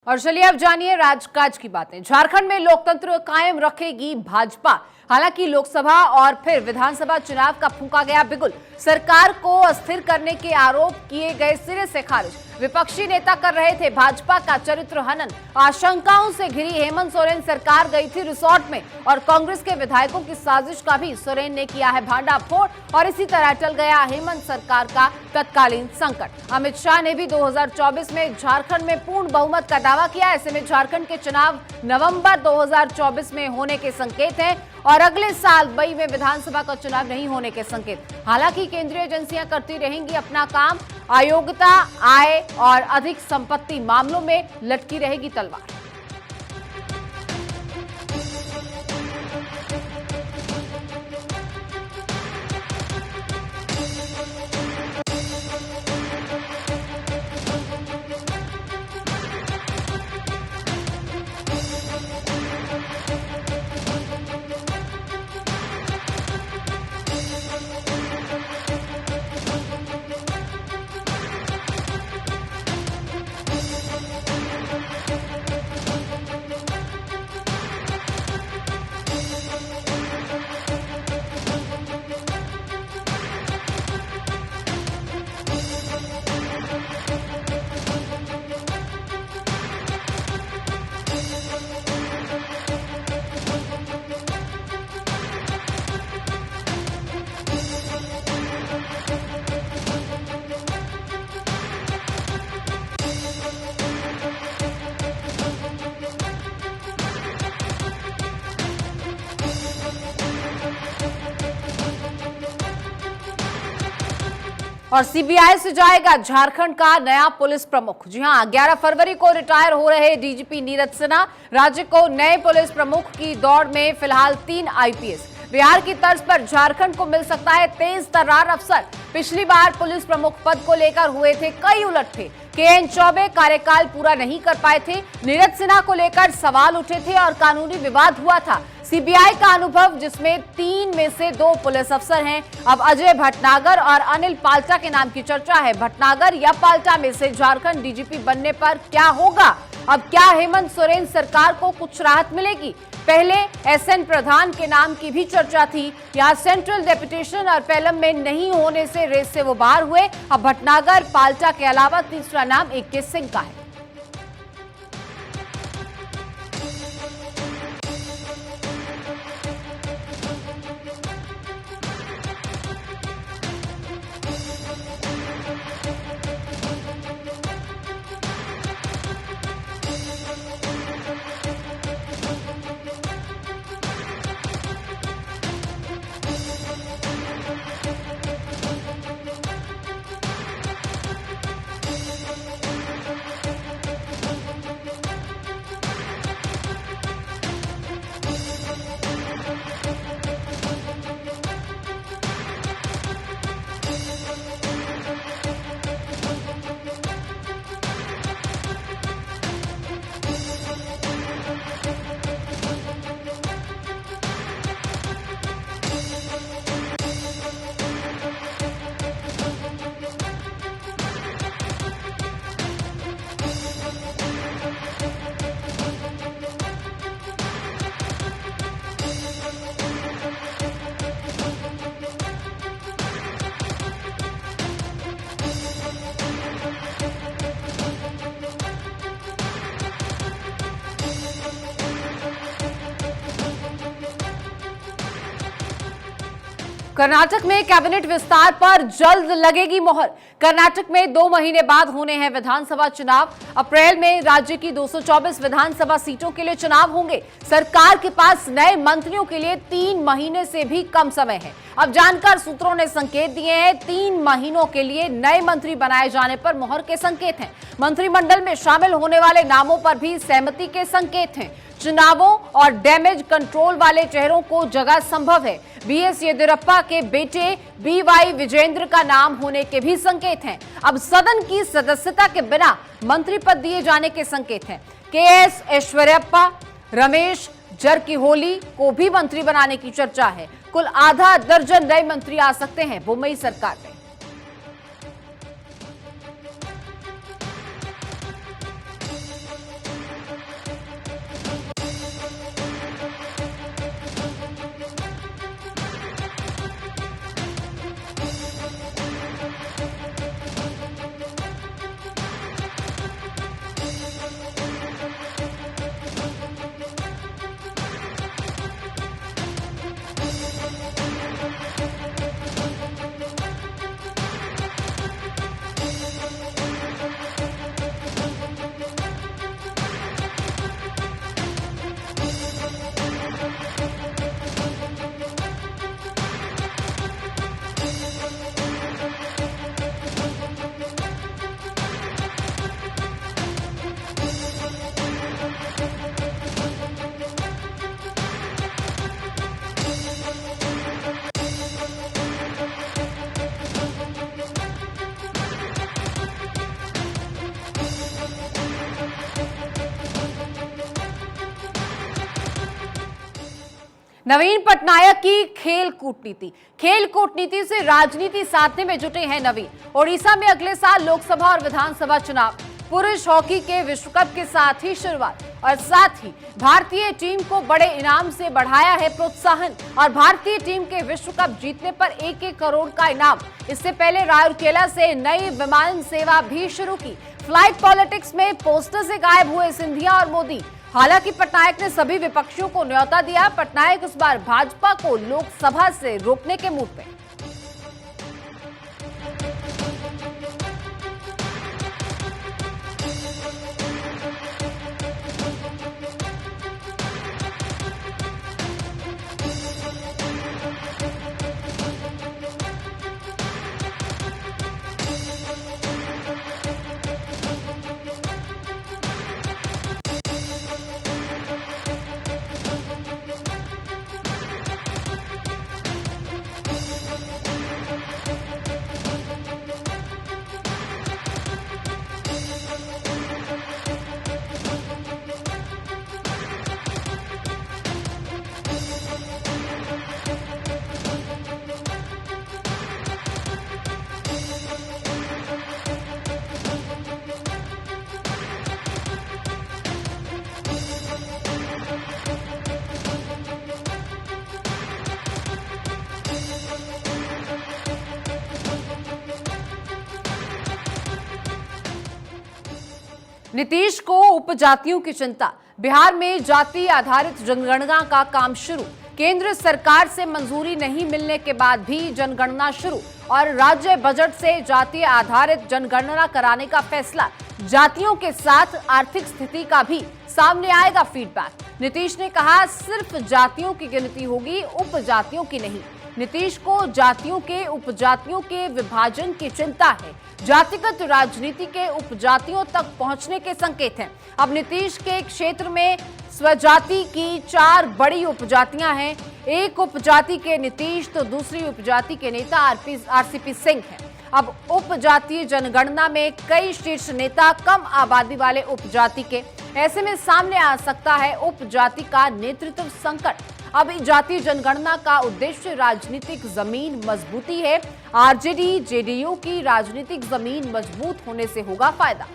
और चलिए अब जानिए राजकाज की बातें। झारखंड में लोकतंत्र कायम रखेगी भाजपा। हालांकि लोकसभा और फिर विधानसभा चुनाव का फूंका गया बिगुल। सरकार को अस्थिर करने के आरोप किए गए सिरे से खारिज। विपक्षी नेता कर रहे थे भाजपा का चरित्र हनन। आशंकाओं से घिरी हेमंत सोरेन सरकार गई थी रिसोर्ट में और कांग्रेस के विधायकों की साजिश का भी सोरेन ने किया है भांडाफोड़ और इसी तरह टल गया हेमंत सरकार का तत्कालीन संकट। अमित शाह ने भी 2024 में झारखंड में पूर्ण बहुमत का दावा किया। ऐसे में झारखंड के चुनाव नवंबर 2024 में होने के संकेत हैं और अगले साल मई में विधानसभा का चुनाव नहीं होने के संकेत। हालांकि केंद्रीय एजेंसियां करती रहेंगी अपना काम। अयोग्यता, आय और अधिक संपत्ति मामलों में लटकी रहेगी तलवार। और सीबीआई से जाएगा झारखंड का नया पुलिस प्रमुख। जी हां, 11 फरवरी को रिटायर हो रहे डीजीपी नीरज सिन्हा राज्य को नए पुलिस प्रमुख की दौड़ में फिलहाल 3 आईपीएस। बिहार की तर्ज पर झारखंड को मिल सकता है तेज तर्रार अफसर। पिछली बार पुलिस प्रमुख पद को लेकर हुए थे कई उलटफेर। केएन चौबे कार्यकाल पूरा नहीं कर पाए थे। नीरज सिन्हा को लेकर सवाल उठे थे और कानूनी विवाद हुआ था। सीबीआई का अनुभव, जिसमें 3 में से 2 पुलिस अफसर हैं। अब अजय भटनागर और अनिल पाल्टा के नाम की चर्चा है। भटनागर या पाल्टा में से झारखंड डीजीपी बनने पर क्या होगा? अब क्या हेमंत सोरेन सरकार को कुछ राहत मिलेगी? पहले एसएन प्रधान के नाम की भी चर्चा थी। यहाँ सेंट्रल डेपुटेशन और पेलम में नहीं होने से रेस से वो बाहर हुए। अब भटनागर, पाल्टा के अलावा तीसरा नाम AK सिंह का है। कर्नाटक में कैबिनेट विस्तार पर जल्द लगेगी मोहर। कर्नाटक में 2 महीने बाद होने हैं विधानसभा चुनाव। अप्रैल में राज्य की 224 विधानसभा सीटों के लिए चुनाव होंगे। सरकार के पास नए मंत्रियों के लिए 3 महीने से भी कम समय है। अब जानकार सूत्रों ने संकेत दिए हैं। 3 महीनों के लिए नए मंत्री बनाए जाने पर मोहर के संकेत हैं। मंत्रिमंडल में शामिल होने वाले नामों पर भी सहमति के संकेत हैं। चुनावों और डैमेज कंट्रोल वाले चेहरों को जगह संभव है। बीएस येदियुरप्पा के बेटे बीवाई विजेंद्र का नाम होने के भी संकेत हैं। अब सदन की सदस्यता के बिना मंत्री पद दिए जाने के संकेत हैं। केएस ईश्वरप्पा, रमेश जरकीहोली को भी मंत्री बनाने की चर्चा है। कुल आधा दर्जन नए मंत्री आ सकते हैं बुम्मई सरकार में। नवीन पटनायक की खेल कूटनीति से राजनीति साधने में जुटे हैं नवीन। ओडिशा में अगले साल लोकसभा और विधानसभा चुनाव, पुरुष हॉकी के विश्व कप के साथ ही शुरुआत और साथ ही भारतीय टीम को बड़े इनाम से बढ़ाया है प्रोत्साहन और भारतीय टीम के विश्व कप जीतने पर 1-1 करोड़ का इनाम। इससे पहले राउरकेला से नई विमान सेवा भी शुरू की। फ्लाइट पॉलिटिक्स में पोस्टर से गायब हुए सिंधिया और मोदी। हालांकि पटनायक ने सभी विपक्षियों को न्योता दिया। पटनायक इस बार भाजपा को लोकसभा से रोकने के मूड पे। नीतीश को उपजातियों की चिंता। बिहार में जाति आधारित जनगणना का काम शुरू। केंद्र सरकार से मंजूरी नहीं मिलने के बाद भी जनगणना शुरू और राज्य बजट से जाति आधारित जनगणना कराने का फैसला। जातियों के साथ आर्थिक स्थिति का भी सामने आएगा फीडबैक। नीतीश ने कहा सिर्फ जातियों की गिनती होगी, उपजातियों की नहीं। नीतीश को जातियों के उपजातियों के विभाजन की चिंता है। जातिगत राजनीति के उपजातियों तक पहुंचने के संकेत हैं। अब नीतीश के क्षेत्र में स्वजाति की 4 बड़ी उपजातियां हैं। एक उपजाति के नीतीश तो दूसरी उपजाति के नेता आरसीपी सिंह हैं। अब उपजातीय जनगणना में कई शीर्ष नेता कम आबादी वाले उपजाति के। ऐसे में सामने आ सकता है उपजाति का नेतृत्व संकट। अब जातीय जनगणना का उद्देश्य राजनीतिक जमीन मजबूती है। आरजेडी जेडीयू की राजनीतिक जमीन मजबूत होने से होगा फायदा।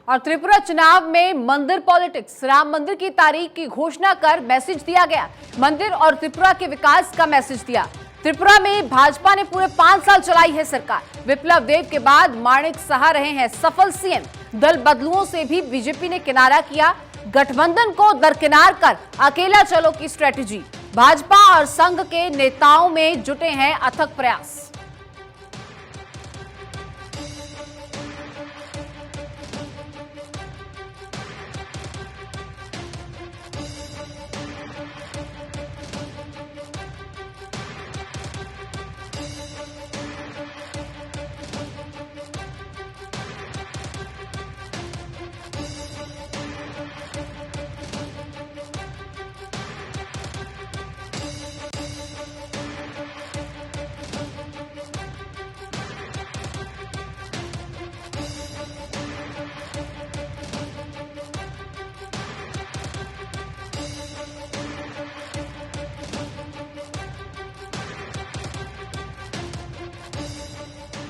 और त्रिपुरा चुनाव में मंदिर पॉलिटिक्स। राम मंदिर की तारीख की घोषणा कर मैसेज दिया गया। मंदिर और त्रिपुरा के विकास का मैसेज दिया। त्रिपुरा में भाजपा ने पूरे 5 साल चलाई है सरकार। विप्लव देव के बाद माणिक साहा रहे हैं सफल सीएम। दल बदलुओं से भी बीजेपी ने किनारा किया। गठबंधन को दरकिनार कर अकेला चलो की स्ट्रेटेजी। भाजपा और संघ के नेताओं में जुटे हैं अथक प्रयास।